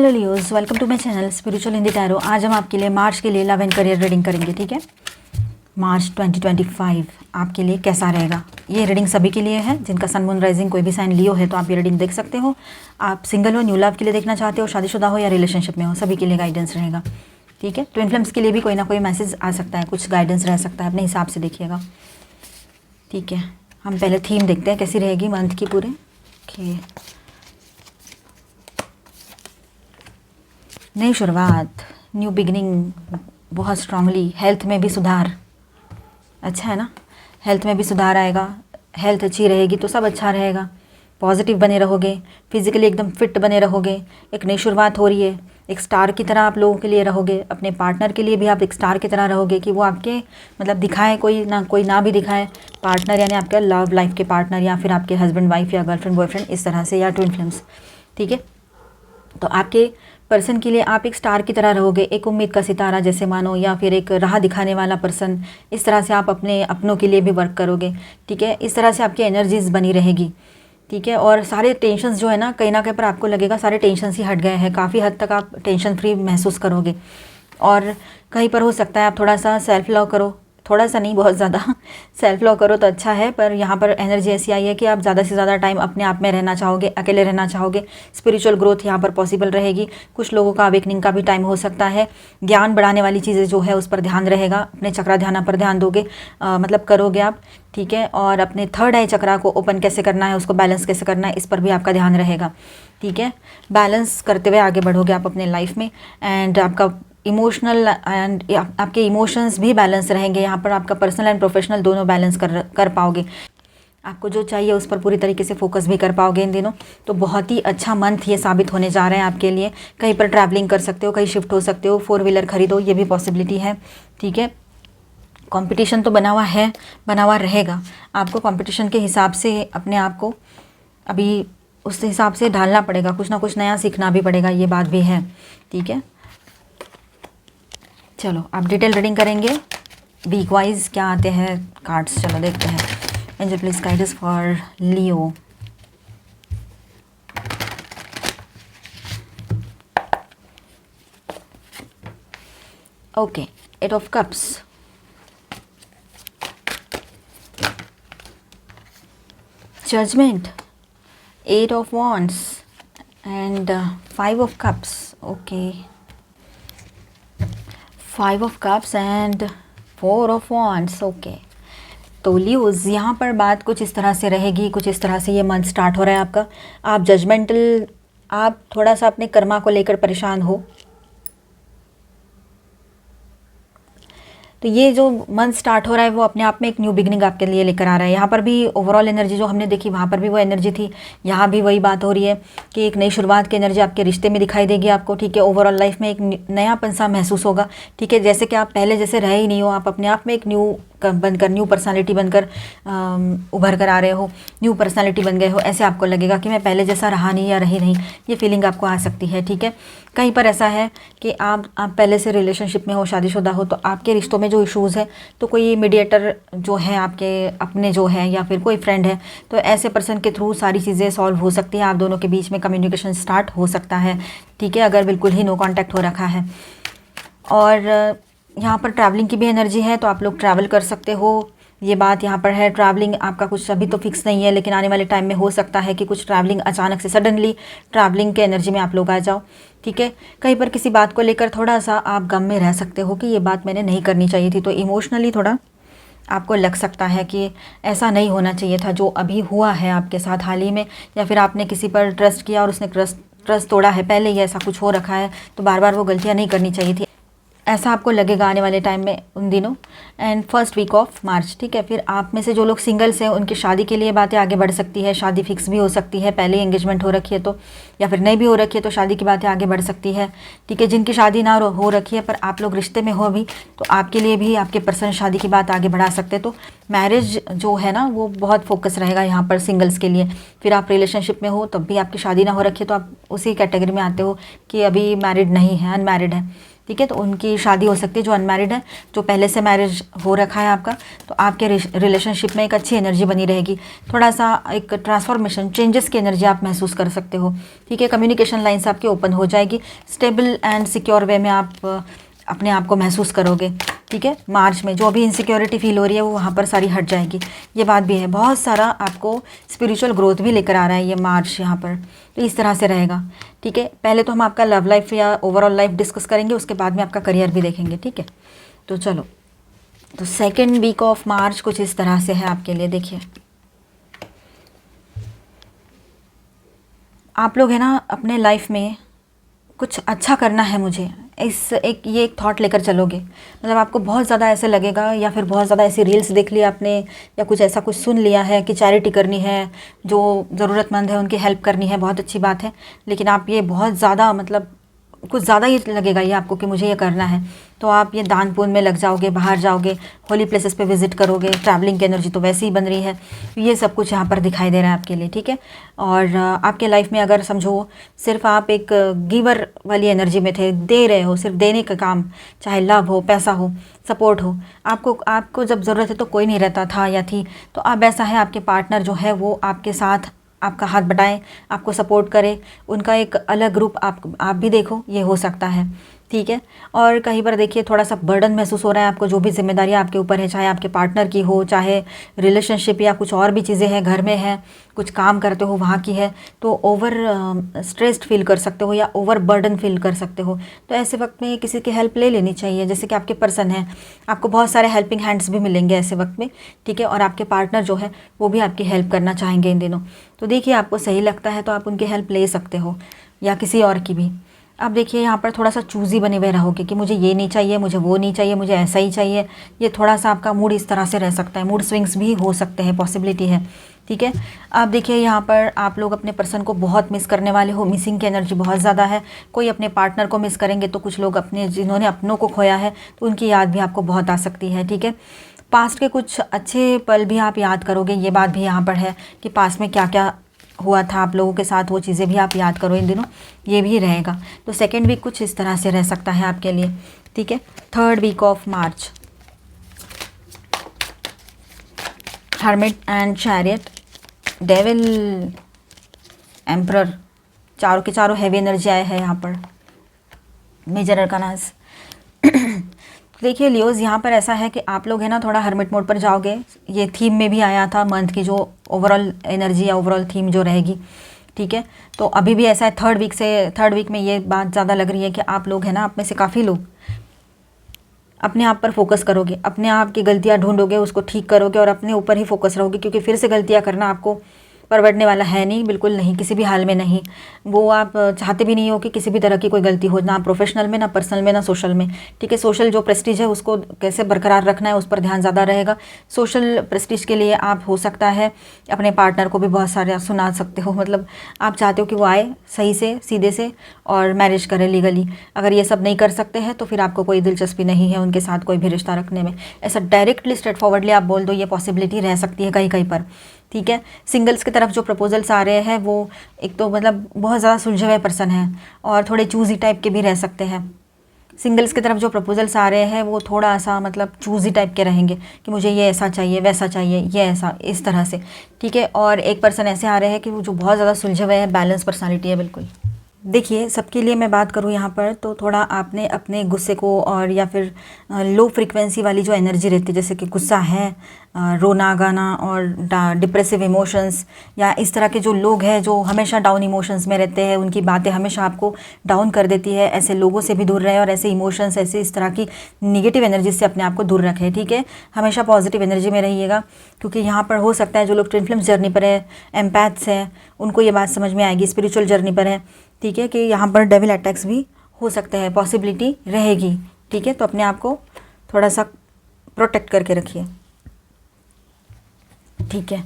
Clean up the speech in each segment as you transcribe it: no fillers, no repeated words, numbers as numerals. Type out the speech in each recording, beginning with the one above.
Hello Leos, welcome to my channel spiritual Hindi tarot. आज हम आपके लिए मार्च के लिए लव एंड करियर रीडिंग करेंगे। ठीक है, मार्च 2025 आपके लिए कैसा रहेगा। ये रीडिंग सभी के लिए है जिनका सन मून राइजिंग कोई भी साइन लियो है तो आप ये रीडिंग देख सकते हो। आप सिंगल हो, न्यू लव के लिए देखना चाहते हो, शादीशुदा हो या रिलेशनशिप में हो, सभी के लिए गाइडेंस रहेगा। ठीक है, ट्विन फ्लेम्स के लिए भी कोई ना कोई मैसेज आ सकता है, कुछ गाइडेंस रह सकता है, अपने हिसाब से देखिएगा। ठीक है, हम पहले थीम देखते हैं कैसी रहेगी मंथ की पूरे। ओके, नई शुरुआत, न्यू बिगिनिंग, बहुत स्ट्रांगली। हेल्थ में भी सुधार, अच्छा है ना, हेल्थ में भी सुधार आएगा। हेल्थ अच्छी रहेगी तो सब अच्छा रहेगा। पॉजिटिव बने रहोगे, फिजिकली एकदम फिट बने रहोगे। एक नई शुरुआत हो रही है, एक स्टार की तरह आप लोगों के लिए रहोगे। अपने पार्टनर के लिए भी आप एक स्टार की तरह रहोगे कि वो आपके मतलब दिखाए, कोई ना भी दिखाए। पार्टनर यानी आपका लव लाइफ के पार्टनर या फिर आपके हस्बैंड वाइफ या गर्लफ्रेंड बॉयफ्रेंड, इस तरह से, या ट्विन फ्लेम्स। ठीक है, तो आपके पर्सन के लिए आप एक स्टार की तरह रहोगे, एक उम्मीद का सितारा जैसे मानो, या फिर एक राह दिखाने वाला पर्सन। इस तरह से आप अपने अपनों के लिए भी वर्क करोगे। ठीक है, इस तरह से आपकी एनर्जीज बनी रहेगी। ठीक है, और सारे टेंशन्स जो है ना कहीं पर आपको लगेगा सारे टेंशन्स ही हट गए हैं। काफ़ी हद तक आप टेंशन फ्री महसूस करोगे। और कहीं पर हो सकता है आप थोड़ा सा सेल्फ लव करो, थोड़ा सा नहीं बहुत ज़्यादा सेल्फ लव करो तो अच्छा है। पर यहाँ पर एनर्जी ऐसी आई है कि आप ज़्यादा से ज़्यादा टाइम अपने आप में रहना चाहोगे, अकेले रहना चाहोगे। स्पिरिचुअल ग्रोथ यहाँ पर पॉसिबल रहेगी। कुछ लोगों का अवेकनिंग का भी टाइम हो सकता है। ज्ञान बढ़ाने वाली चीज़ें जो है उस पर ध्यान रहेगा। अपने चक्रा ध्यान पर ध्यान दोगे, मतलब करोगे आप। ठीक है, और अपने थर्ड आई चक्रा को ओपन कैसे करना है, उसको बैलेंस कैसे करना है, इस पर भी आपका ध्यान रहेगा। ठीक है, बैलेंस करते हुए आगे बढ़ोगे आप अपने लाइफ में। एंड आपका इमोशनल एंड आपके इमोशंस भी बैलेंस रहेंगे। यहाँ पर आपका पर्सनल एंड प्रोफेशनल दोनों बैलेंस कर पाओगे। आपको जो चाहिए उस पर पूरी तरीके से फोकस भी कर पाओगे इन दिनों। तो बहुत ही अच्छा मंथ ये साबित होने जा रहा है आपके लिए। कहीं पर ट्रैवलिंग कर सकते हो, कहीं शिफ्ट हो सकते हो, 4 व्हीलर खरीदो, ये भी पॉसिबिलिटी है। ठीक है, कंपटीशन तो बना हुआ है, बना हुआ रहेगा। आपको कंपटीशन के हिसाब से अपने आप को अभी उस हिसाब से ढालना पड़ेगा, कुछ ना कुछ नया सीखना भी पड़ेगा, ये बात भी है। ठीक है, चलो आप डिटेल रीडिंग करेंगे। वीक वाइज क्या आते हैं कार्ड्स, चलो देखते हैं। Angel please guide us for Leo. Okay, 8 of cups, judgement, 8 of wands and 5 of cups. Okay, 5 of cups and 4 of wands. Okay, तो लियोज यहाँ पर बात कुछ इस तरह से रहेगी, कुछ इस तरह से ये मंथ स्टार्ट हो रहा है आपका। आप जजमेंटल, आप थोड़ा सा अपने कर्मा को लेकर परेशान हो। तो ये जो मंथ स्टार्ट हो रहा है वो अपने आप में एक न्यू बिगनिंग आपके लिए लेकर आ रहा है। यहाँ पर भी ओवरऑल एनर्जी जो हमने देखी वहाँ पर भी वो एनर्जी थी, यहाँ भी वही बात हो रही है कि एक नई शुरुआत की एनर्जी आपके रिश्ते में दिखाई देगी आपको। ठीक है, ओवरऑल लाइफ में एक नयापन सा महसूस होगा। ठीक है, जैसे कि आप पहले जैसे रहे ही नहीं हो, आप अपने आप में एक न्यू बनकर, न्यू पर्सनालिटी बनकर उभर कर आ रहे हो, न्यू पर्सनालिटी बन गए हो। ऐसे आपको लगेगा कि मैं पहले जैसा रहा नहीं या रही नहीं, ये फीलिंग आपको आ सकती है। ठीक है, कहीं पर ऐसा है कि आप पहले से रिलेशनशिप में हो, शादीशुदा हो, तो आपके रिश्तों में जो इश्यूज़ है तो कोई मीडिएटर जो है आपके अपने जो है या फिर कोई फ्रेंड है, तो ऐसे पर्सन के थ्रू सारी चीज़ें सॉल्व हो सकती है। आप दोनों के बीच में कम्युनिकेशन स्टार्ट हो सकता है। ठीक है, अगर बिल्कुल ही नो कॉन्टैक्ट हो रखा है। और यहाँ पर ट्रैवलिंग की भी एनर्जी है, तो आप लोग ट्रैवल कर सकते हो। ये बात यहाँ पर है। ट्रैवलिंग आपका कुछ अभी तो फिक्स नहीं है, लेकिन आने वाले टाइम में हो सकता है कि कुछ ट्रैवलिंग अचानक से सडनली ट्रैवलिंग के एनर्जी में आप लोग आ जाओ। ठीक है, कहीं पर किसी बात को लेकर थोड़ा सा आप गम में रह सकते हो कि ये बात मैंने नहीं करनी चाहिए थी। तो इमोशनली थोड़ा आपको लग सकता है कि ऐसा नहीं होना चाहिए था जो अभी हुआ है आपके साथ हाल ही में, या फिर आपने किसी पर ट्रस्ट किया और उसने ट्रस्ट तोड़ा है पहले ही, ऐसा कुछ हो रखा है, तो बार बार वो गलतियाँ नहीं करनी चाहिए थी, ऐसा आपको लगेगा आने वाले टाइम में उन दिनों। And first week of March. ठीक है, फिर आप में से जो लोग सिंगल्स हैं उनकी शादी के लिए बातें आगे बढ़ सकती है। शादी फिक्स भी हो सकती है, पहले एंगेजमेंट हो रखी है तो, या फिर नहीं भी हो रखी है तो शादी की बातें आगे बढ़ सकती है। ठीक है, जिनकी शादी ना हो रखी है पर आप लोग रिश्ते में हो भी, तो आपके लिए भी आपके पर्सन शादी की बात आगे बढ़ा सकते हैं। तो मैरिज जो है ना वो बहुत फोकस रहेगा यहाँ पर सिंगल्स के लिए। फिर आप रिलेशनशिप में हो तब भी आपकी शादी ना हो रखी है तो आप उसी कैटेगरी में आते हो कि अभी मैरिड नहीं है, अनमैरिड है। ठीक है। तो उनकी शादी हो सकती है, जो अनमैरिड है, जो पहले से मैरिज हो रखा है आपका, तो आपके रिलेशनशिप में एक अच्छी एनर्जी बनी रहेगी। थोड़ा सा एक ट्रांसफॉर्मेशन, चेंजेस की एनर्जी आप महसूस कर सकते हो, ठीक है। कम्युनिकेशन लाइन्स आपकी ओपन हो जाएगी, स्टेबल एंड सिक्योर वे में आप अपने आप को महसूस करोगे, ठीक है। मार्च में जो अभी इनसिक्योरिटी फील हो रही है वो वहाँ पर सारी हट जाएगी, ये बात भी है। बहुत सारा आपको स्पिरिचुअल ग्रोथ भी लेकर आ रहा है ये मार्च यहाँ पर, तो इस तरह से रहेगा, ठीक है। पहले तो हम आपका लव लाइफ या ओवरऑल लाइफ डिस्कस करेंगे, उसके बाद में आपका करियर भी देखेंगे, ठीक है। तो चलो, तो सेकेंड वीक ऑफ मार्च कुछ इस तरह से है आपके लिए। देखिए, आप लोग है ना अपने लाइफ में कुछ अच्छा करना है मुझे, ये एक थॉट लेकर चलोगे। मतलब आपको बहुत ज़्यादा ऐसे लगेगा, या फिर बहुत ज़्यादा ऐसी रील्स देख लिया आपने, या कुछ ऐसा कुछ सुन लिया है कि चैरिटी करनी है, जो ज़रूरतमंद है उनकी हेल्प करनी है, बहुत अच्छी बात है। लेकिन आप ये बहुत ज़्यादा, मतलब कुछ ज़्यादा ही लगेगा ये आपको कि मुझे ये करना है, तो आप ये दान पुण्य में लग जाओगे, बाहर जाओगे, होली प्लेसेस पे विजिट करोगे, ट्रैवलिंग की एनर्जी तो वैसे ही बन रही है। ये सब कुछ यहाँ पर दिखाई दे रहा है आपके लिए, ठीक है। और आपके लाइफ में अगर समझो सिर्फ आप एक गिवर वाली एनर्जी में थे, दे रहे हो, सिर्फ देने का काम, चाहे लव हो, पैसा हो, सपोर्ट हो, आपको जब ज़रूरत है तो कोई नहीं रहता था या थी, तो अब ऐसा है आपके पार्टनर जो है वो आपके साथ आपका हाथ बटाएं, आपको सपोर्ट करे, उनका एक अलग ग्रुप आप भी देखो, ये हो सकता है, ठीक है। और कहीं पर देखिए थोड़ा सा बर्डन महसूस हो रहा है आपको, जो भी जिम्मेदारी आपके ऊपर है, चाहे आपके पार्टनर की हो, चाहे रिलेशनशिप या कुछ और भी चीज़ें हैं, घर में है, कुछ काम करते हो वहाँ की है, तो ओवर स्ट्रेस्ड फील कर सकते हो या ओवर बर्डन फील कर सकते हो। तो ऐसे वक्त में किसी की हेल्प ले लेनी चाहिए, जैसे कि आपके पर्सन हैं, आपको बहुत सारे हेल्पिंग हैंड्स भी मिलेंगे ऐसे वक्त में, ठीक है। और आपके पार्टनर जो है वो भी आपकी हेल्प करना चाहेंगे इन दिनों। तो देखिए, आपको सही लगता है तो आप उनकी हेल्प ले सकते हो, या किसी और की भी। अब देखिए, यहाँ पर थोड़ा सा चूज़ी बने हुए रहोगे कि मुझे ये नहीं चाहिए, मुझे वो नहीं चाहिए, मुझे ऐसा ही चाहिए। ये थोड़ा सा आपका मूड इस तरह से रह सकता है, मूड स्विंग्स भी हो सकते हैं, पॉसिबिलिटी है, ठीक है। अब देखिए, यहाँ पर आप लोग अपने पर्सन को बहुत मिस करने वाले हो, मिसिंग की एनर्जी बहुत ज़्यादा है। कोई अपने पार्टनर को मिस करेंगे, तो कुछ लोग अपने जिन्होंने अपनों को खोया है तो उनकी याद भी आपको बहुत आ सकती है, ठीक है। पास्ट के कुछ अच्छे पल भी आप याद करोगे, ये बात भी यहाँ पर है कि पास्ट में क्या क्या हुआ था आप लोगों के साथ, वो चीज़ें भी आप याद करो इन दिनों, ये भी रहेगा। तो सेकेंड वीक कुछ इस तरह से रह सकता है आपके लिए, ठीक है। Third week of March, hermit and chariot, devil, emperor, चारों के चारों हैवी एनर्जी आए हैं यहाँ पर, मेजर अरकानास। देखिए लियोज, यहाँ पर ऐसा है कि आप लोग है ना थोड़ा हर्मिट मोड पर जाओगे। ये थीम में भी आया था मंथ की, जो ओवरऑल एनर्जी या ओवरऑल थीम जो रहेगी, ठीक है। तो अभी भी ऐसा है, थर्ड वीक में ये बात ज़्यादा लग रही है कि आप लोग है ना, आप में से काफ़ी लोग अपने आप पर फोकस करोगे, अपने आप की गलतियाँ ढूंढोगे, उसको ठीक करोगे और अपने ऊपर ही फोकस रहोगे, क्योंकि फिर से गलतियाँ करना आपको परवड़ने वाला है नहीं, बिल्कुल नहीं, किसी भी हाल में नहीं। वो आप चाहते भी नहीं हो कि किसी भी तरह की कोई गलती हो, ना प्रोफेशनल में, ना पर्सनल में, ना सोशल में, ठीक है। सोशल जो प्रेस्टीज है उसको कैसे बरकरार रखना है, उस पर ध्यान ज़्यादा रहेगा। सोशल प्रेस्टीज के लिए आप हो सकता है अपने पार्टनर को भी बहुत सारे सुना सकते हो, मतलब आप चाहते हो कि वो आए सही से, सीधे से, और मैरिज करें लीगली। अगर ये सब नहीं कर सकते हैं तो फिर आपको कोई दिलचस्पी नहीं है उनके साथ कोई भी रिश्ता रखने में। ऐसा डायरेक्टली स्ट्रेट फॉरवर्डली आप बोल दो, ये पॉसिबिलिटी रह सकती है कहीं कहीं पर, ठीक है। सिंगल्स की तरफ जो प्रपोजल्स आ रहे हैं वो एक तो मतलब बहुत ज़्यादा सुलझे हुए पर्सन हैं और थोड़े चूज़ी टाइप के भी रह सकते हैं। सिंगल्स की तरफ जो प्रपोजल्स आ रहे हैं वो थोड़ा सा मतलब चूज़ी टाइप के रहेंगे कि मुझे ये ऐसा चाहिए, वैसा चाहिए, ये ऐसा, इस तरह से, ठीक है। और एक पर्सन ऐसे आ रहे हैं कि वो जो बहुत ज़्यादा सुलझे हुए हैं, बैलेंस पर्सनालिटी है बिल्कुल। देखिए, सबके लिए मैं बात करूँ यहाँ पर तो थोड़ा आपने अपने गुस्से को, और या फिर लो फ्रीक्वेंसी वाली जो एनर्जी रहती है, जैसे कि गुस्सा है, रोना गाना और डिप्रेसिव इमोशंस, या इस तरह के जो लोग हैं जो हमेशा डाउन इमोशंस में रहते हैं, उनकी बातें हमेशा आपको डाउन कर देती है, ऐसे लोगों से भी दूर रहे और ऐसे इमोशंस, ऐसे इस तरह की निगेटिव एनर्जी से अपने आप को दूर रखें, ठीक है। हमेशा पॉजिटिव एनर्जी में रहिएगा, क्योंकि यहाँ पर हो सकता है जो लोग ट्विन फ्लेम्स जर्नी पर है, एम्पैथ्स हैं, उनको ये बात समझ में आएगी, स्पिरिचुअल जर्नी पर है, ठीक है, कि यहाँ पर डेविल अटैक्स भी हो सकते हैं, पॉसिबिलिटी रहेगी, ठीक है। तो अपने आप को थोड़ा सा प्रोटेक्ट करके रखिए, ठीक है।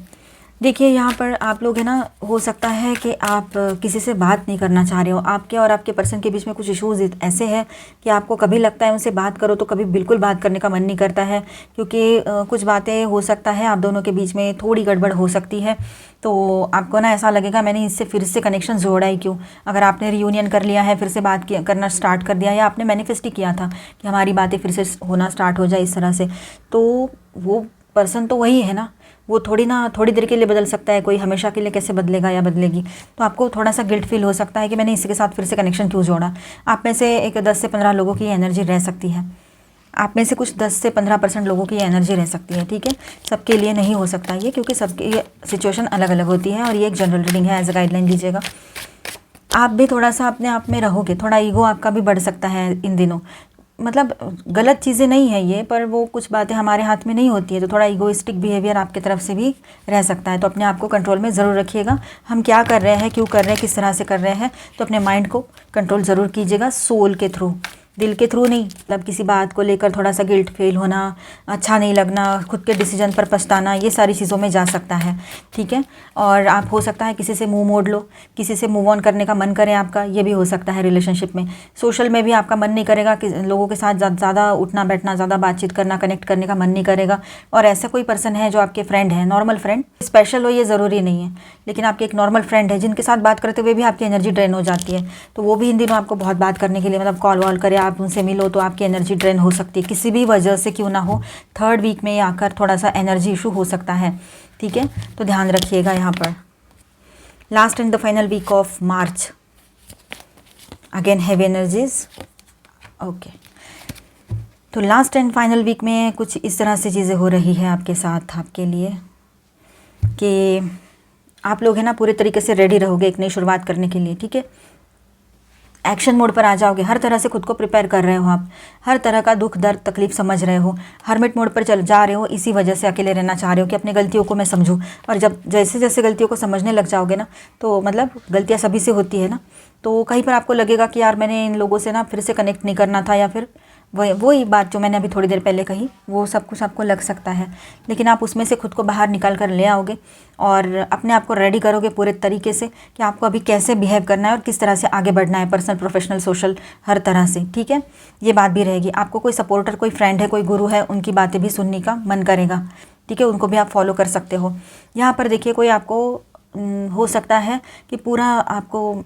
देखिए यहाँ पर आप लोग है ना, हो सकता है कि आप किसी से बात नहीं करना चाह रहे हो, आपके और आपके पर्सन के बीच में कुछ इश्यूज ऐसे हैं कि आपको कभी लगता है उनसे बात करो तो कभी बिल्कुल बात करने का मन नहीं करता है, क्योंकि कुछ बातें हो सकता है आप दोनों के बीच में थोड़ी गड़बड़ हो सकती है। तो आपको ना ऐसा लगेगा मैंने इससे फिर से कनेक्शन जोड़ा ही क्यों। अगर आपने रियूनियन कर लिया है, फिर से बात करना स्टार्ट कर दिया, या आपने मैनिफेस्ट ही किया था कि हमारी बातें फिर से होना स्टार्ट हो जाए इस तरह से, तो वो पर्सन तो वही है ना, वो थोड़ी ना थोड़ी देर के लिए बदल सकता है, कोई हमेशा के लिए कैसे बदलेगा या बदलेगी। तो आपको थोड़ा सा गिल्ट फील हो सकता है कि मैंने इसी के साथ फिर से कनेक्शन क्यों जोड़ा। आप में से एक 10 से 15 लोगों की एनर्जी रह सकती है, आप में से कुछ 10 से 15% लोगों की एनर्जी रह सकती है, ठीक है। सबके लिए नहीं हो सकता ये, क्योंकि सबकी सिचुएशन अलग अलग होती है और ये एक जनरल रीडिंग है, एज अ गाइडलाइन लीजिएगा। आप भी थोड़ा सा अपने आप में रहोगे, थोड़ा ईगो आपका भी बढ़ सकता है इन दिनों। मतलब गलत चीज़ें नहीं है ये, पर वो कुछ बातें हमारे हाथ में नहीं होती है, तो थोड़ा ईगोइस्टिक बिहेवियर आपकी तरफ से भी रह सकता है। तो अपने आप को कंट्रोल में ज़रूर रखिएगा। हम क्या कर रहे हैं, क्यों कर रहे हैं, किस तरह से कर रहे हैं, तो अपने माइंड को कंट्रोल ज़रूर कीजिएगा, सोल के थ्रू, दिल के थ्रू नहीं। मतलब किसी बात को लेकर थोड़ा सा गिल्ट फील होना, अच्छा नहीं लगना, खुद के डिसीजन पर पछताना, ये सारी चीज़ों में जा सकता है, ठीक है। और आप हो सकता है किसी से मुंह मोड़ लो, किसी से मूव ऑन करने का मन करे आपका, ये भी हो सकता है रिलेशनशिप में। सोशल में भी आपका मन नहीं करेगा कि लोगों के साथ ज़्यादा उठना बैठना, ज़्यादा बातचीत करना, कनेक्ट करने का मन नहीं करेगा। और ऐसा कोई पर्सन है जो आपके फ्रेंड है, नॉर्मल फ्रेंड, स्पेशल हो ये ज़रूरी नहीं है, लेकिन आपके एक नॉर्मल फ्रेंड है जिनके साथ बात करते हुए भी आपकी एनर्जी ड्रेन हो जाती है, तो वो भी इन दिनों आपको बहुत बात करने के लिए, मतलब कॉल वॉल करे, आप उनसे मिलो, तो आपकी एनर्जी ड्रेन हो सकती है किसी भी वजह से, क्यों ना हो। थर्ड वीक में आकर थोड़ा सा एनर्जी इशू हो सकता है, ठीक है। तो ध्यान रखिएगा यहाँ पर। Last and the final week of March, again heavy energies, okay. तो लास्ट एंड फाइनल वीक में कुछ इस तरह से चीज़ें हो रही है आपके साथ, आपके लिए, कि आप लोग है ना पूरे तरीके से रेडी रहोगे एक नई शुरुआत करने के लिए, ठीक है। एक्शन मोड पर आ जाओगे, हर तरह से खुद को प्रिपेयर कर रहे हो आप, हर तरह का दुख दर्द तकलीफ समझ रहे हो, हर्मिट मोड पर चल जा रहे हो, इसी वजह से अकेले रहना चाह रहे हो कि अपनी गलतियों को मैं समझूं। और जब जैसे जैसे गलतियों को समझने लग जाओगे ना, तो मतलब गलतियां सभी से होती है ना, तो कहीं पर आपको लगेगा कि यार मैंने इन लोगों से ना फिर से कनेक्ट नहीं करना था, या फिर वही बात जो मैंने अभी थोड़ी देर पहले कही, वो सब कुछ आपको लग सकता है। लेकिन आप उसमें से खुद को बाहर निकाल कर ले आओगे और अपने आप को रेडी करोगे पूरे तरीके से कि आपको अभी कैसे बिहेव करना है और किस तरह से आगे बढ़ना है, पर्सनल, प्रोफेशनल, सोशल, हर तरह से, ठीक है। ये बात भी रहेगी। आपको कोई सपोर्टर, कोई फ्रेंड है, कोई गुरु है, उनकी बातें भी सुनने का मन करेगा, ठीक है, उनको भी आप फॉलो कर सकते हो। यहाँ पर देखिए कोई आपको हो सकता है कि पूरा आपको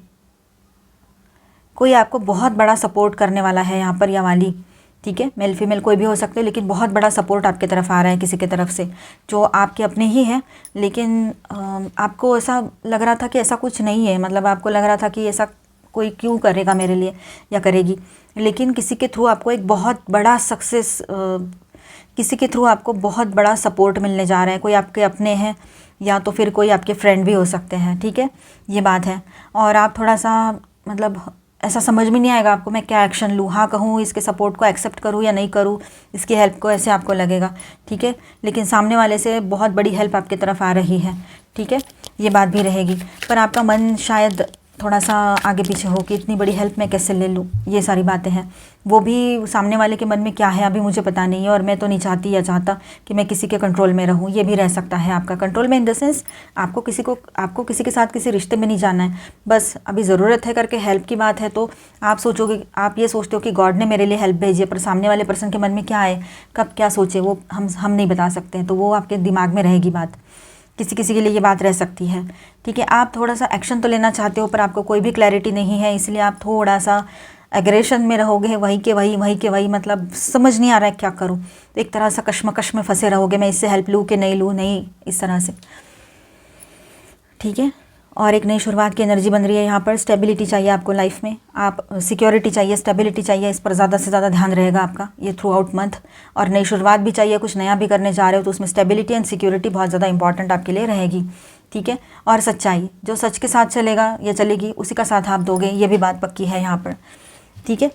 कोई आपको बहुत बड़ा सपोर्ट करने वाला है यहाँ पर, या वाली, ठीक है, मेल फीमेल कोई भी हो सकते हैं, लेकिन बहुत बड़ा सपोर्ट आपके तरफ आ रहा है किसी की तरफ से जो आपके अपने ही है। लेकिन आपको ऐसा लग रहा था कि ऐसा कुछ नहीं है, मतलब आपको लग रहा था कि ऐसा कोई क्यों करेगा मेरे लिए या करेगी, लेकिन किसी के थ्रू आपको एक बहुत बड़ा सक्सेस, किसी के थ्रू आपको बहुत बड़ा सपोर्ट मिलने जा रहा है। कोई आपके अपने हैं या तो फिर कोई आपके फ्रेंड भी हो सकते हैं, ठीक है, ये बात है। और आप थोड़ा सा मतलब ऐसा समझ में नहीं आएगा आपको मैं क्या एक्शन लूँ, हाँ कहूँ, इसके सपोर्ट को एक्सेप्ट करूँ या नहीं करूँ, इसकी हेल्प को, ऐसे आपको लगेगा, ठीक है। लेकिन सामने वाले से बहुत बड़ी हेल्प आपकी तरफ आ रही है, ठीक है, ये बात भी रहेगी। पर आपका मन शायद थोड़ा सा आगे पीछे हो कि इतनी बड़ी हेल्प मैं कैसे ले लूँ, ये सारी बातें हैं। वो भी सामने वाले के मन में क्या है अभी मुझे पता नहीं है, और मैं तो नहीं चाहती या चाहता कि मैं किसी के कंट्रोल में रहूँ, ये भी रह सकता है आपका। कंट्रोल में इन द सेंस आपको किसी के साथ किसी रिश्ते में नहीं जाना है, बस अभी ज़रूरत है करके हेल्प की बात है, तो आप सोचोगे, आप ये सोचते हो कि गॉड ने मेरे लिए हेल्प भेजी है, पर सामने वाले पर्सन के मन में क्या है, कब क्या सोचे, वो हम नहीं बता सकते हैं, तो वो आपके दिमाग में रहेगी बात। किसी किसी के लिए ये बात रह सकती है, ठीक है। आप थोड़ा सा एक्शन तो लेना चाहते हो, पर आपको कोई भी क्लैरिटी नहीं है, इसलिए आप थोड़ा सा एग्रेशन में रहोगे, वही के वही, मतलब समझ नहीं आ रहा है क्या करूं, तो एक तरह से कश्मकश में फंसे रहोगे, मैं इससे हेल्प लूँ कि नहीं लूँ, नहीं, इस तरह से, ठीक है। और एक नई शुरुआत की एनर्जी बन रही है यहाँ पर। स्टेबिलिटी चाहिए आपको लाइफ में, आप सिक्योरिटी चाहिए, स्टेबिलिटी चाहिए, इस पर ज़्यादा से ज़्यादा ध्यान रहेगा आपका ये थ्रू आउट मंथ। और नई शुरुआत भी चाहिए, कुछ नया भी करने जा रहे हो तो उसमें स्टेबिलिटी एंड सिक्योरिटी बहुत ज़्यादा इंपॉर्टेंट आपके लिए रहेगी, ठीक है। और सच्चाई, जो सच के साथ चलेगा या चलेगी उसी का साथ आप दोगे, ये भी बात पक्की है यहाँ पर, ठीक है।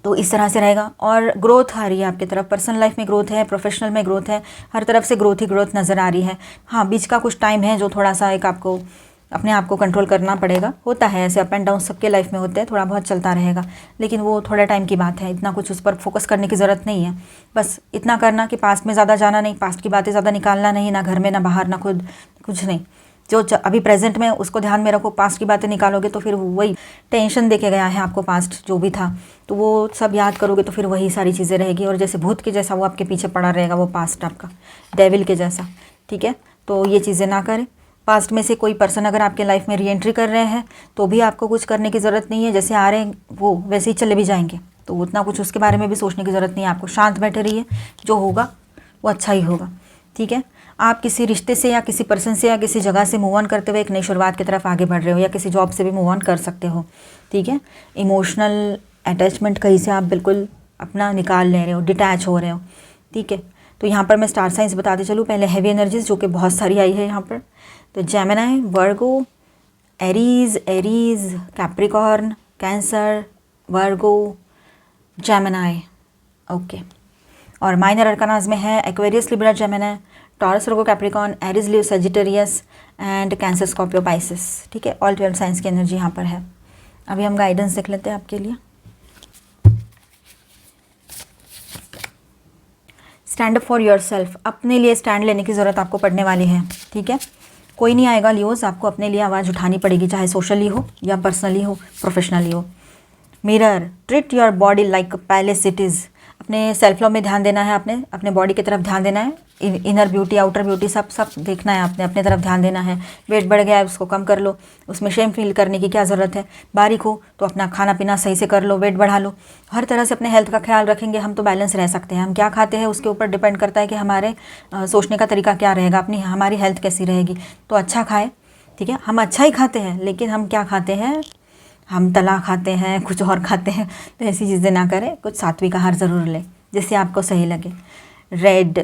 तो इस तरह से रहेगा। और ग्रोथ आ रही है आपकी तरफ, पर्सनल लाइफ में ग्रोथ है, प्रोफेशनल में ग्रोथ है, हर तरफ से ग्रोथ ही ग्रोथ नज़र आ रही है। हाँ, बीच का कुछ टाइम है जो थोड़ा सा एक आपको अपने आप को कंट्रोल करना पड़ेगा। होता है ऐसे, अप एंड डाउन सबके लाइफ में होते हैं, थोड़ा बहुत चलता रहेगा, लेकिन वो थोड़ा टाइम की बात है, इतना कुछ उस पर फोकस करने की ज़रूरत नहीं है। बस इतना करना कि पास्ट में ज़्यादा जाना नहीं, पास्ट की बातें ज़्यादा निकालना नहीं, ना घर में ना बाहर ना खुद, कुछ नहीं। जो अभी प्रेजेंट में उसको ध्यान में रखो, पास्ट की बातें निकालोगे तो फिर वही टेंशन देके गया है आपको पास्ट जो भी था, तो वो सब याद करोगे तो फिर वही सारी चीज़ें रहेगी, और जैसे भूत के जैसा वो आपके पीछे पड़ा रहेगा, वो पास्ट आपका डेविल के जैसा। ठीक है, तो ये चीज़ें ना करें। पास्ट में से कोई पर्सन अगर आपके लाइफ में री एंट्री कर रहे हैं तो भी आपको कुछ करने की ज़रूरत नहीं है, जैसे आ रहे हैं वो वैसे ही चले भी जाएंगे, तो उतना कुछ उसके बारे में भी सोचने की ज़रूरत नहीं है। आपको शांत बैठे रहिए, जो होगा वो अच्छा ही होगा। ठीक है, आप किसी रिश्ते से या किसी पर्सन से या किसी जगह से मूव ऑन करते हुए एक नई शुरुआत की तरफ आगे बढ़ रहे हो, या किसी जॉब से भी मूव ऑन कर सकते हो। ठीक है, इमोशनल अटैचमेंट कहीं से आप बिल्कुल अपना निकाल ले रहे हो, डिटैच हो रहे हो। ठीक है, तो यहाँ पर मैं स्टार साइंस बताते चलूँ। पहले हैवी एनर्जीज जो कि बहुत सारी आई है यहाँ पर, तो जेमिनी, वर्गो, एरीज, कैप्रिकॉर्न, कैंसर, वर्गो, जेमिनी। ओके, और माइनर अरकानाज में है Aquarius, Libra, Gemini, taurus, Virgo, Capricorn, Aries, Leo, Sagittarius and cancer, Scorpio, Pisces. ठीक है, ऑल 12 साइंस की एनर्जी यहाँ पर है। अभी हम गाइडेंस देख लेते हैं आपके लिए। Stand up for your self, अपने लिए स्टैंड लेने की ज़रूरत आपको पड़ने वाली है। ठीक है, कोई नहीं आएगा लियोज, आपको अपने लिए आवाज़ उठानी पड़ेगी, चाहे सोशली हो या पर्सनली हो, प्रोफेशनली हो। Mirror, treat your body like a palace it is, अपने सेल्फ लव में ध्यान देना है, अपने बॉडी की तरफ ध्यान देना है। इनर ब्यूटी, आउटर ब्यूटी, सब देखना है, आपने अपने तरफ ध्यान देना है। वेट बढ़ गया है उसको कम कर लो, उसमें शेम फील करने की क्या ज़रूरत है। बारीक हो तो अपना खाना पीना सही से कर लो, वेट बढ़ा लो। हर तरह से अपने हेल्थ का ख्याल रखेंगे हम तो बैलेंस रह सकते हैं। हम क्या खाते हैं उसके ऊपर डिपेंड करता है कि हमारे सोचने का तरीका क्या रहेगा, हमारी हेल्थ कैसी रहेगी। तो अच्छा खाए, ठीक है, हम अच्छा ही खाते हैं, लेकिन हम क्या खाते हैं, हम तला खाते हैं, कुछ और खाते हैं, तो ऐसी चीज़ें ना करें, कुछ सात्विक आहार ज़रूर लें जिससे आपको सही लगे। रेड,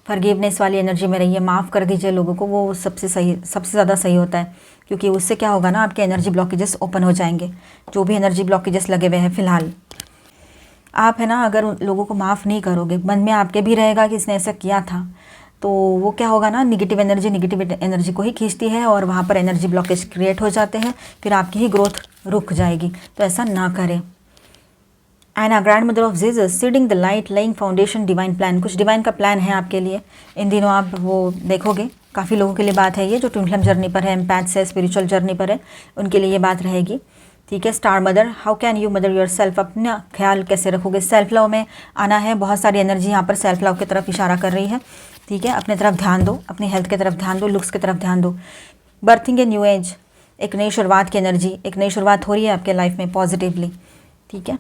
फॉरगिवनेस वाली एनर्जी में रहिए, माफ़ कर दीजिए लोगों को, वो सबसे ज़्यादा सही होता है, क्योंकि उससे क्या होगा ना, आपके एनर्जी ब्लॉकेजेस ओपन हो जाएंगे, जो भी एनर्जी ब्लॉकेजेस लगे हुए हैं फ़िलहाल। आप है ना, अगर उन लोगों को माफ़ नहीं करोगे, मन में आपके भी रहेगा कि इसने ऐसा किया था, तो वो क्या होगा ना, निगेटिव एनर्जी को ही खींचती है, और वहाँ पर एनर्जी ब्लॉकेज क्रिएट हो जाते हैं, फिर आपकी ही ग्रोथ रुक जाएगी। तो ऐसा ना करें। Anna, grandmother of Jesus, seeding the light, laying foundation, divine plan, कुछ डिवाइन का प्लान है आपके लिए इन दिनों, आप वो देखोगे। काफ़ी लोगों के लिए बात है ये, जो ट्विन फ्लेम जर्नी पर है, एम्पैथ्स है, स्पिरिचुअल जर्नी पर है, उनके लिए ये बात रहेगी। ठीक है, star mother, how can you mother your self, अपना ख्याल कैसे रखोगे, सेल्फ लव में आना है। बहुत सारी एनर्जी यहाँ पर सेल्फ लव की तरफ इशारा कर रही है। ठीक है, अपने तरफ ध्यान दो, अपनी हेल्थ की तरफ ध्यान दो, लुक्स की तरफ ध्यान दो। बर्थिंग ए न्यू एज, एक नई शुरुआत की एनर्जी, एक नई शुरुआत हो रही है आपके लाइफ में पॉजिटिवली। ठीक है,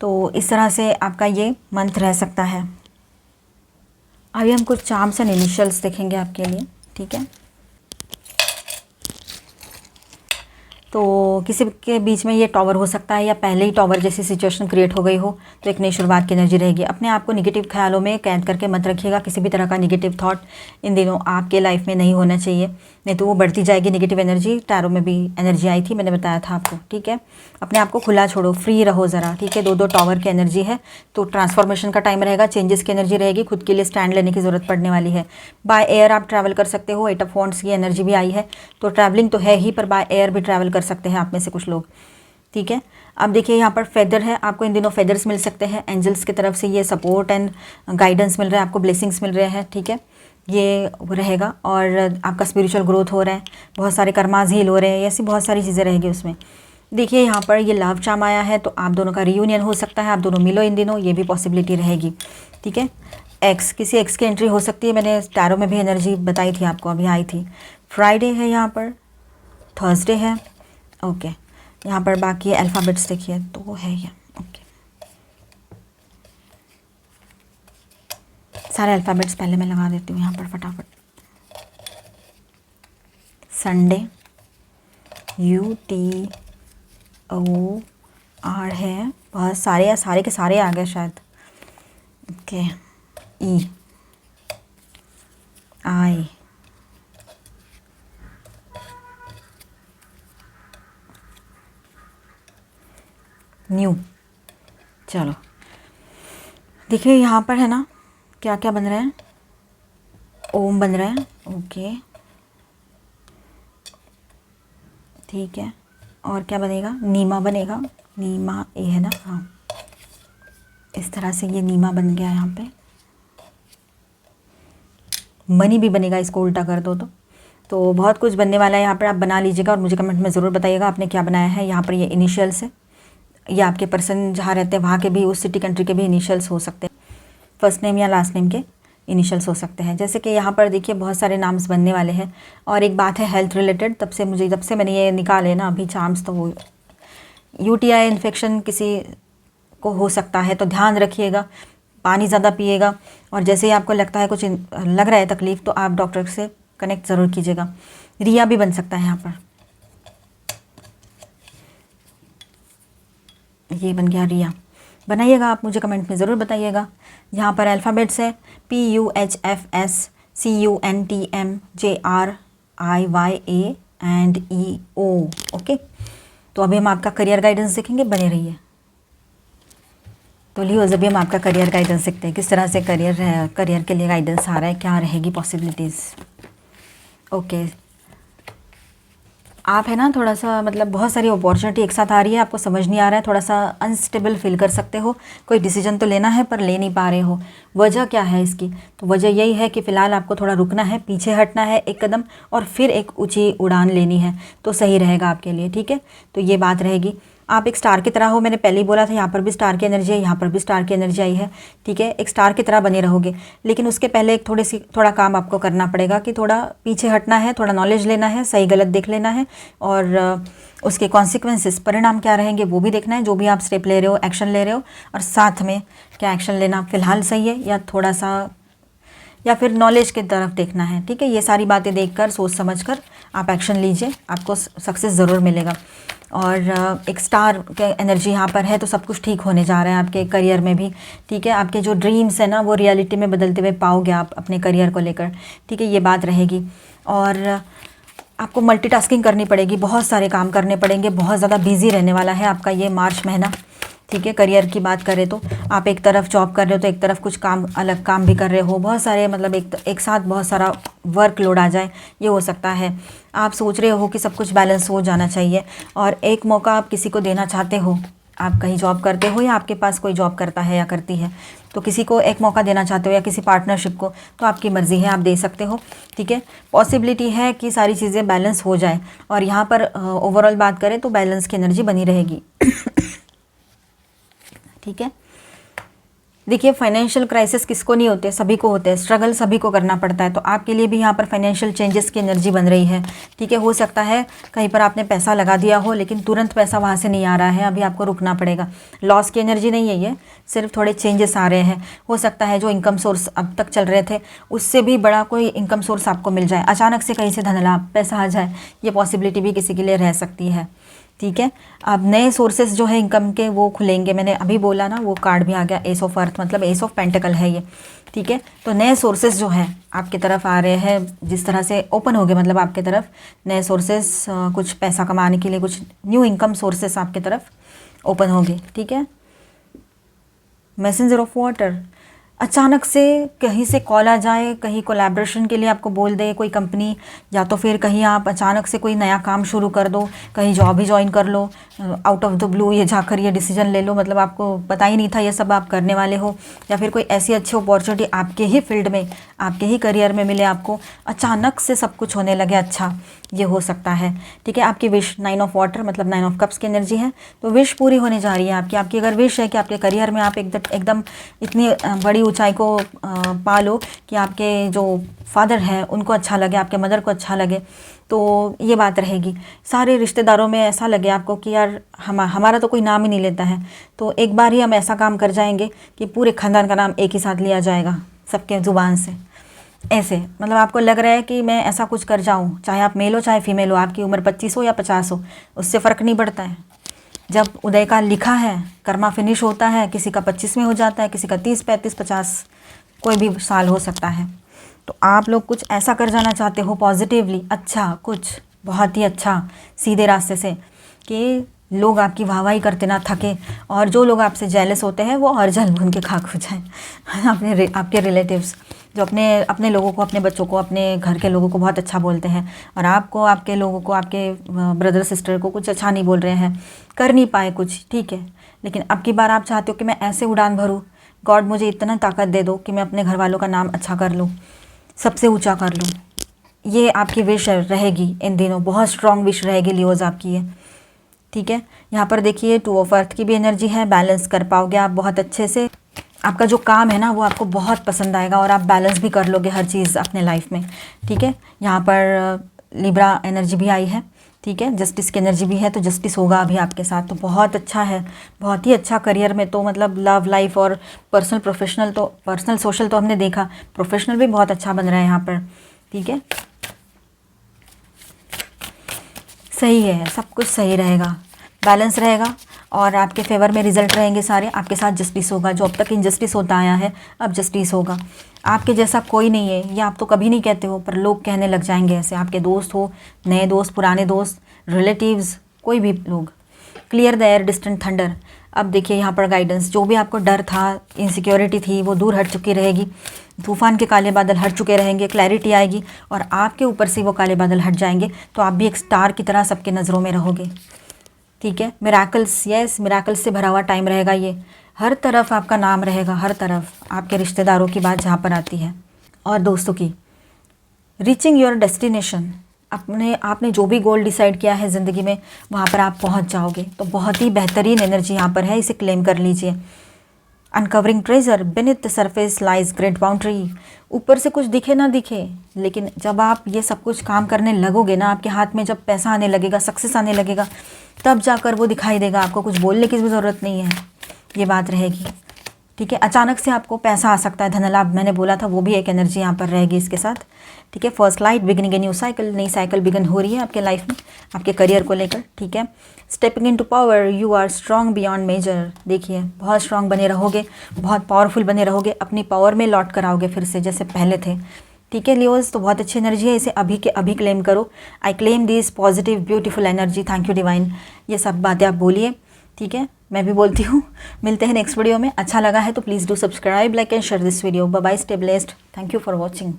तो इस तरह से आपका ये मंथ रह सकता है। अभी हम कुछ चार्म्स एंड इनिशियल्स देखेंगे आपके लिए। ठीक है, तो किसी के बीच में ये टॉवर हो सकता है, या पहले ही टॉवर जैसी सिचुएशन क्रिएट हो गई हो, तो एक नई शुरुआत की एनर्जी रहेगी। अपने आप को निगेटिव ख्यालों में कैद करके मत रखिएगा, किसी भी तरह का निगेटिव थॉट इन दिनों आपके लाइफ में नहीं होना चाहिए, नहीं तो वो बढ़ती जाएगी निगेटिव एनर्जी। टैरो में भी एनर्जी आई थी, मैंने बताया था आपको। ठीक है, अपने आप को खुला छोड़ो, फ्री रहो ज़रा। ठीक है, 2 टॉवर की एनर्जी है, तो ट्रांसफॉर्मेशन का टाइम रहेगा, चेंजेस की एनर्जी रहेगी, खुद के लिए स्टैंड लेने की ज़रूरत पड़ने वाली है। बाय एयर आप ट्रैवल कर सकते हो, 8 ऑफ वॉन्ड्स की एनर्जी भी आई है, तो ट्रैवलिंग तो है ही, पर बाय एयर भी ट्रैवल कर सकते हैं आप में से कुछ लोग। ठीक है, अब देखिए यहाँ पर फेदर है, आपको इन दिनों फेदर्स मिल सकते हैं, एंजल्स की तरफ से ये सपोर्ट एंड गाइडेंस मिल रहा है, आपको ब्लेसिंग्स मिल रहे हैं। ठीक है, ये रहेगा, और आपका स्पिरिचुअल ग्रोथ हो रहा है, बहुत सारे कर्माज हील हो रहे हैं, ऐसी बहुत सारी चीज़ें रहेगी उसमें। देखिए यहाँ पर ये लव चार्म आया है, तो आप दोनों का रियूनियन हो सकता है, आप दोनों मिलो इन दिनों, ये भी पॉसिबिलिटी रहेगी। ठीक है, किसी एक्स की एंट्री हो सकती है, मैंने टैरो में भी एनर्जी बताई थी आपको, अभी आई थी। फ्राइडे है यहाँ पर, थर्सडे है। ओके, यहाँ पर बाकी अल्फ़ाबेट्स देखिए, तो वो है ये। ओके, सारे अल्फ़ाबेट्स पहले मैं लगा देती हूँ यहाँ पर फटाफट। संडे, UTOR है, बहुत सारे, या सारे के सारे आ गए शायद। Okay, EI, new. चलो देखिए यहाँ पर है ना, क्या क्या बन रहे हैं। ओम बन रहा है, ओके ठीक है। और क्या बनेगा, नीमा बनेगा, नीमा ए है ना, हाँ इस तरह से ये नीमा बन गया यहाँ पे। मनी भी बनेगा इसको उल्टा कर दो तो बहुत कुछ बनने वाला है यहाँ पर। आप बना लीजिएगा और मुझे कमेंट में ज़रूर बताइएगा आपने क्या बनाया है। यहाँ पर ये इनिशियल्स है, ये आपके पर्सन जहाँ रहते हैं वहाँ के भी, उस सिटी कंट्री के भी इनिशियल्स हो सकते हैं, फर्स्ट नेम या लास्ट नेम के इनिशियल्स हो सकते हैं। जैसे कि यहाँ पर देखिए बहुत सारे नाम्स बनने वाले हैं। और एक बात है हेल्थ रिलेटेड, तब से मैंने ये निकाले ना अभी चार्म्स, तो वो यूटीआई इन्फेक्शन किसी को हो सकता है, तो ध्यान रखिएगा, पानी ज़्यादा पिएगा। और जैसे ही आपको लगता है कुछ लग रहा है तकलीफ़, तो आप डॉक्टर से कनेक्ट ज़रूर कीजिएगा। रिया भी बन सकता है यहाँ पर, ये बन गया रिया, बनाइएगा आप, मुझे कमेंट में ज़रूर बताइएगा। यहाँ पर अल्फ़ाबेट्स है PUHFSCUNTMJRIYA एंड EO, ओके। तो अभी हम आपका करियर गाइडेंस देखेंगे, बने रहिए। तो लियो अभी हम आपका करियर गाइडेंस देखते हैं, किस तरह से करियर के लिए गाइडेंस आ रहा है, क्या रहेगी पॉसिबिलिटीज़। ओके, आप है ना थोड़ा सा मतलब बहुत सारी अपॉर्चुनिटी एक साथ आ रही है, आपको समझ नहीं आ रहा है, थोड़ा सा अनस्टेबल फील कर सकते हो, कोई डिसीजन तो लेना है पर ले नहीं पा रहे हो। वजह क्या है इसकी, तो वजह यही है कि फ़िलहाल आपको थोड़ा रुकना है, पीछे हटना है एक कदम और फिर एक ऊंची उड़ान लेनी है, तो सही रहेगा आपके लिए, ठीक है। तो ये बात रहेगी, आप एक स्टार की तरह हो, मैंने पहले ही बोला था, यहाँ पर भी स्टार की एनर्जी है, यहाँ पर भी स्टार की एनर्जी आई है, ठीक है। एक स्टार की तरह बने रहोगे, लेकिन उसके पहले एक थोड़ा काम आपको करना पड़ेगा कि थोड़ा पीछे हटना है, थोड़ा नॉलेज लेना है, सही गलत देख लेना है, और उसके कॉन्सिक्वेंसेस, परिणाम क्या रहेंगे वो भी देखना है। जो भी आप स्टेप ले रहे हो, एक्शन ले रहे हो, और साथ में क्या एक्शन लेना फ़िलहाल सही है या थोड़ा सा, या फिर नॉलेज की तरफ देखना है, ठीक है। ये सारी बातें देखकर सोच समझकर आप एक्शन लीजिए, आपको सक्सेस ज़रूर मिलेगा। और एक स्टार के एनर्जी यहाँ पर है, तो सब कुछ ठीक होने जा रहा है आपके करियर में भी, ठीक है। आपके जो ड्रीम्स है ना वो रियलिटी में बदलते हुए पाओगे आप अपने करियर को लेकर, ठीक है, ये बात रहेगी। और आपको मल्टीटास्किंग करनी पड़ेगी, बहुत सारे काम करने पड़ेंगे, बहुत ज़्यादा बिजी रहने वाला है आपका ये मार्च महीना, ठीक है। करियर की बात करें तो आप एक तरफ जॉब कर रहे हो तो एक तरफ कुछ काम, अलग काम भी कर रहे हो, बहुत सारे मतलब एक साथ बहुत सारा वर्क लोड आ जाए, ये हो सकता है। आप सोच रहे हो कि सब कुछ बैलेंस हो जाना चाहिए, और एक मौका आप किसी को देना चाहते हो, आप कहीं जॉब करते हो या आपके पास कोई जॉब करता है या करती है, तो किसी को एक मौका देना चाहते हो या किसी पार्टनरशिप को, तो आपकी मर्ज़ी है, आप दे सकते हो, ठीक है। पॉसिबिलिटी है कि सारी चीज़ें बैलेंस हो जाए, और यहाँ पर ओवरऑल बात करें तो बैलेंस की एनर्जी बनी रहेगी, ठीक है। देखिए फाइनेंशियल क्राइसिस किसको नहीं होते, सभी को होते हैं, स्ट्रगल सभी को करना पड़ता है, तो आपके लिए भी यहाँ पर फाइनेंशियल चेंजेस की एनर्जी बन रही है, ठीक है। हो सकता है कहीं पर आपने पैसा लगा दिया हो, लेकिन तुरंत पैसा वहाँ से नहीं आ रहा है, अभी आपको रुकना पड़ेगा। लॉस की एनर्जी नहीं है ये, सिर्फ थोड़े चेंजेस आ रहे हैं। हो सकता है जो इनकम सोर्स अब तक चल रहे थे उससे भी बड़ा कोई इनकम सोर्स आपको मिल जाए, अचानक से कहीं से धन लाभ, पैसा आ जाए, ये पॉसिबिलिटी भी किसी के लिए रह सकती है, ठीक है। अब नए सोर्सेज जो है इनकम के वो खुलेंगे, मैंने अभी बोला ना, वो कार्ड भी आ गया, एस ऑफ अर्थ, मतलब एस ऑफ पेंटिकल है ये, ठीक है। तो नए सोर्सेज जो है आपकी तरफ आ रहे हैं, जिस तरह से ओपन हो गए, मतलब आपके तरफ नए सोर्सेज, कुछ पैसा कमाने के लिए कुछ न्यू इनकम सोर्सेज आपके तरफ ओपन हो गए, ठीक है। मैसेंजर ऑफ वाटर, अचानक से कहीं से कॉल आ जाए, कहीं कोलैबोरेशन के लिए आपको बोल दे कोई कंपनी, या तो फिर कहीं आप अचानक से कोई नया काम शुरू कर दो, कहीं जॉब ही ज्वाइन कर लो, आउट ऑफ द ब्लू ये जाकर ये डिसीजन ले लो, मतलब आपको पता ही नहीं था ये सब आप करने वाले हो, या फिर कोई ऐसी अच्छी अपॉर्चुनिटी आपके ही फील्ड में, आपके ही करियर में मिले आपको, अचानक से सब कुछ होने लगे अच्छा, ये हो सकता है, ठीक है। आपकी विश 9 ऑफ वाटर मतलब 9 ऑफ कप्स की एनर्जी है, तो विश पूरी होने जा रही है आपकी अगर विश है कि आपके करियर में आप एकदम इतनी बड़ी ऊंचाई को पा लो कि आपके जो फादर हैं उनको अच्छा लगे, आपके मदर को अच्छा लगे, तो ये बात रहेगी। सारे रिश्तेदारों में ऐसा लगे आपको कि यार हमारा तो कोई नाम ही नहीं लेता है, तो एक बार ही हम ऐसा काम कर जाएंगे कि पूरे खानदान का नाम एक ही साथ लिया जाएगा सबके ज़ुबान से, ऐसे मतलब आपको लग रहा है कि मैं ऐसा कुछ कर जाऊं, चाहे आप मेल हो चाहे फीमेल हो, आपकी उम्र 25 हो या 50 हो, उससे फ़र्क नहीं पड़ता है। जब उदय काल लिखा है, कर्मा फिनिश होता है, किसी का 25 में हो जाता है, किसी का 30, 35, 50, कोई भी साल हो सकता है। तो आप लोग कुछ ऐसा कर जाना चाहते हो पॉजिटिवली, अच्छा कुछ बहुत ही अच्छा सीधे रास्ते से, कि लोग आपकी वाहवाही करते ना थके, और जो लोग आपसे जेलस होते हैं वो और जल भून के खाक हो जाए आपके रिलेटिव्स, जो अपने अपने लोगों को, अपने बच्चों को, अपने घर के लोगों को बहुत अच्छा बोलते हैं, और आपको, आपके लोगों को, आपके ब्रदर सिस्टर को कुछ अच्छा नहीं बोल रहे हैं, कर नहीं पाए कुछ, ठीक है, लेकिन अब की बार आप चाहते हो कि मैं ऐसे उड़ान भरूँ, गॉड मुझे इतना ताकत दे दो कि मैं अपने घर वालों का नाम अच्छा कर लूँ, सबसे ऊंचा कर लूँ। ये आपकी विश रहेगी इन दिनों, बहुत स्ट्रॉन्ग विश रहेगी लियोज आपकी ये, ठीक है। यहाँ पर देखिए 2 ऑफ अर्थ की भी एनर्जी है, बैलेंस कर पाओगे आप बहुत अच्छे से। आपका जो काम है ना वो आपको बहुत पसंद आएगा और आप बैलेंस भी कर लोगे हर चीज़ अपने लाइफ में, ठीक है। यहाँ पर लिब्रा एनर्जी भी आई है, ठीक है, जस्टिस की एनर्जी भी है, तो जस्टिस होगा अभी आपके साथ, तो बहुत अच्छा है, बहुत ही अच्छा करियर में, तो मतलब लव लाइफ और पर्सनल प्रोफेशनल, तो पर्सनल सोशल तो हमने देखा, प्रोफेशनल भी बहुत अच्छा बन रहा है यहाँ पर, ठीक है। सही है, सब कुछ सही रहेगा, बैलेंस रहेगा और आपके फेवर में रिजल्ट रहेंगे सारे। आपके साथ जस्टिस होगा, जो अब तक इनजस्टिस होता आया है अब जस्टिस होगा। आपके जैसा कोई नहीं है, ये आप तो कभी नहीं कहते हो, पर लोग कहने लग जाएंगे ऐसे, आपके दोस्त हो, नए दोस्त, पुराने दोस्त, रिलेटिव्स, कोई भी लोग। Clear the air distant thunder. अब देखिए यहाँ पर गाइडेंस, जो भी आपको डर था, इनसिक्योरिटी थी, वो दूर हट चुकी रहेगी, तूफान के काले बादल हट चुके रहेंगे, क्लैरिटी आएगी और आपके ऊपर से वो काले बादल हट जाएंगे, तो आप भी एक स्टार की तरह सबके नज़रों में रहोगे, ठीक है। मिराकल्स, यस, मिराकल्स से भरा हुआ टाइम रहेगा ये, हर तरफ आपका नाम रहेगा, हर तरफ। आपके रिश्तेदारों की बात जहाँ पर आती है और दोस्तों की। रीचिंग योर डेस्टिनेशन, आपने जो भी गोल डिसाइड किया है ज़िंदगी में वहाँ पर आप पहुँच जाओगे, तो बहुत ही बेहतरीन एनर्जी यहाँ पर है, इसे क्लेम कर लीजिए। Uncovering treasure, beneath the surface lies great boundary. ऊपर से कुछ दिखे ना दिखे, लेकिन जब आप ये सब कुछ काम करने लगोगे ना, आपके हाथ में जब पैसा आने लगेगा, सक्सेस आने लगेगा, तब जाकर वो दिखाई देगा, आपको कुछ बोलने की भी ज़रूरत नहीं है, ये बात रहेगी, ठीक है। अचानक से आपको पैसा आ सकता है, धन लाभ मैंने बोला था, वो भी एक एनर्जी यहाँ पर रहेगी इसके साथ, ठीक है। First light, beginning a new cycle, नई साइकिल बिगन हो रही है आपके लाइफ में, आपके करियर को लेकर, ठीक है। Stepping into power, you are strong beyond measure. देखिए बहुत स्ट्रॉन्ग बने रहोगे, बहुत पावरफुल बने रहोगे, अपनी पावर में लौट कर आओगे फिर से जैसे पहले थे, ठीक है। लियोज, तो बहुत अच्छी एनर्जी है, इसे अभी के अभी क्लेम करो। I claim this positive beautiful energy, thank you divine, ये सब बातें आप बोलिए, ठीक है, मैं भी बोलती हूँ। मिलते हैं नेक्स्ट वीडियो में। अच्छा लगा है तो please do subscribe, like and share this video. Bye bye, stay blessed, thank you for watching.